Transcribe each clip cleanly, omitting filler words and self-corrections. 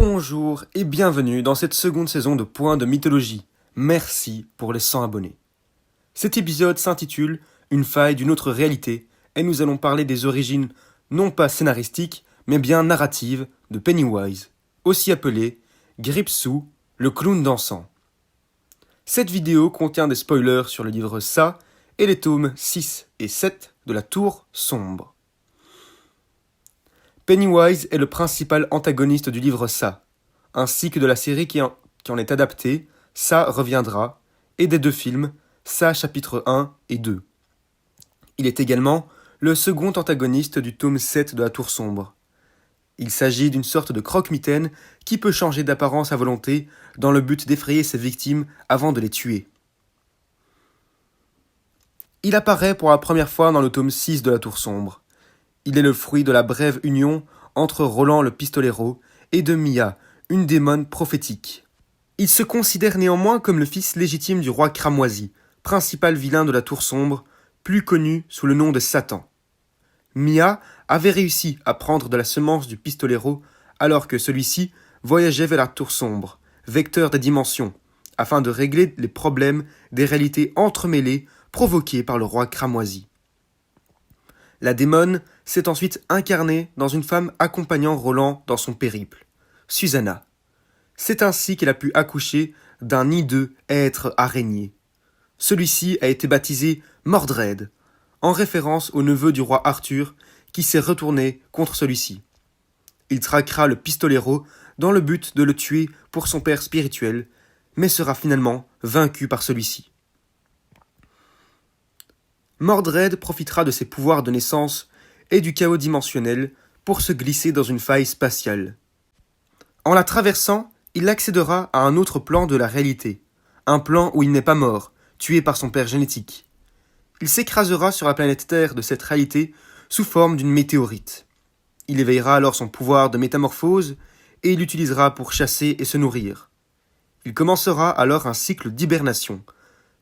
Bonjour et bienvenue dans cette seconde saison de Point de Mythologie. Merci pour les 100 abonnés. Cet épisode s'intitule Une faille d'une autre réalité et nous allons parler des origines non pas scénaristiques mais bien narratives de Pennywise, aussi appelé Gripsou, le clown dansant. Cette vidéo contient des spoilers sur le livre Ça et les tomes 6 et 7 de la Tour Sombre. Pennywise est le principal antagoniste du livre Ça, ainsi que de la série qui en est adaptée, Ça reviendra, et des deux films, Ça chapitre 1 et 2. Il est également le second antagoniste du tome 7 de la Tour Sombre. Il s'agit d'une sorte de croque-mitaine qui peut changer d'apparence à volonté dans le but d'effrayer ses victimes avant de les tuer. Il apparaît pour la première fois dans le tome 6 de la Tour Sombre. Il est le fruit de la brève union entre Roland le pistolero et de Mia, une démone prophétique. Il se considère néanmoins comme le fils légitime du roi Cramoisi, principal vilain de la Tour Sombre, plus connu sous le nom de Satan. Mia avait réussi à prendre de la semence du pistolero alors que celui-ci voyageait vers la Tour Sombre, vecteur des dimensions, afin de régler les problèmes des réalités entremêlées provoquées par le roi Cramoisi. La démone s'est ensuite incarnée dans une femme accompagnant Roland dans son périple, Susanna. C'est ainsi qu'elle a pu accoucher d'un hideux être araignée. Celui-ci a été baptisé Mordred, en référence au neveu du roi Arthur qui s'est retourné contre celui-ci. Il traquera le pistolero dans le but de le tuer pour son père spirituel, mais sera finalement vaincu par celui-ci. Mordred profitera de ses pouvoirs de naissance et du chaos dimensionnel pour se glisser dans une faille spatiale. En la traversant, il accédera à un autre plan de la réalité, un plan où il n'est pas mort, tué par son père génétique. Il s'écrasera sur la planète Terre de cette réalité sous forme d'une météorite. Il éveillera alors son pouvoir de métamorphose et il l'utilisera pour chasser et se nourrir. Il commencera alors un cycle d'hibernation,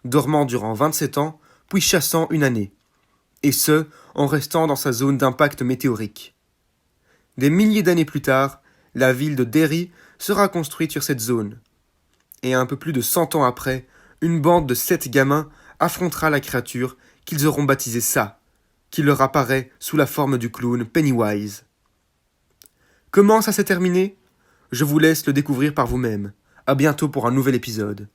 dormant durant 27 ans, puis chassant une année, et ce, en restant dans sa zone d'impact météorique. Des milliers d'années plus tard, la ville de Derry sera construite sur cette zone. Et un peu plus de 100 ans après, une bande de 7 gamins affrontera la créature qu'ils auront baptisée Ça, qui leur apparaît sous la forme du clown Pennywise. Comment ça s'est terminé ? Je vous laisse le découvrir par vous-même. À bientôt pour un nouvel épisode.